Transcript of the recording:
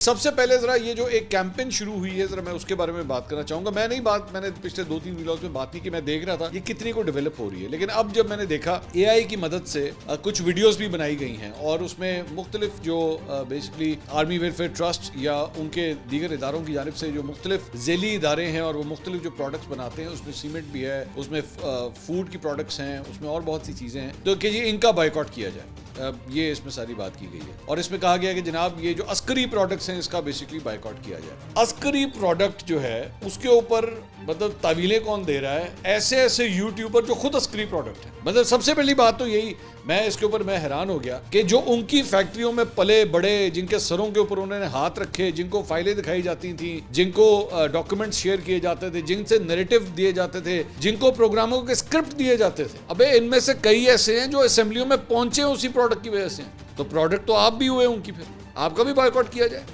सबसे पहले जरा ये जो एक कैंपेन शुरू हुई है जरा मैं उसके बारे में बात करना चाहूंगा। मैंने पिछले 2-3 व्लॉग्स में बात की कि मैं देख रहा था ये कितनी को डेवलप हो रही है, लेकिन अब जब मैंने देखा एआई की मदद से कुछ वीडियोस भी बनाई गई हैं और उसमें मुख्तलिफ जो बेसिकली आर्मी वेलफेयर ट्रस्ट या उनके दीगर इदारों की जानिब से जो मुख्तलिफ ज़ैली इदारे हैं और वो मुख्तलिफ जो प्रोडक्ट्स बनाते हैं, उसमें सीमेंट भी है, उसमें फूड की प्रोडक्ट्स हैं, उसमें और बहुत सी चीज़ें हैं, तो कि जी इनका बाइकआउट किया जाए। ये इसमें सारी बात की गई है और इसमें कहा गया कि जनाब ये जो अस्करी प्रोडक्ट्स हैं इसका बेसिकली बाइकआउट किया जाए। अस्करी प्रोडक्ट जो है उसके ऊपर मतलब तावीलें कौन दे रहा है? ऐसे यूट्यूबर जो खुद अस्करी प्रोडक्ट है। मतलब सबसे पहली बात तो यही, मैं इसके ऊपर मैं हैरान हो गया कि जो उनकी फैक्ट्रियों में पले बड़े, जिनके सरों के ऊपर उन्होंने हाथ रखे, जिनको फाइलें दिखाई जाती थी, जिनको डॉक्यूमेंट्स शेयर किए जाते थे, जिनसे नैरेटिव दिए जाते थे, जिनको प्रोग्रामों के स्क्रिप्ट दिए जाते थे, अबे इनमें से कई ऐसे हैं जो असेंबलियों में पहुंचे उसी प्रोडक्ट की वजह से। तो प्रोडक्ट तो आप भी हुए उनकी, फिर आपका भी बायकॉट किया जाए।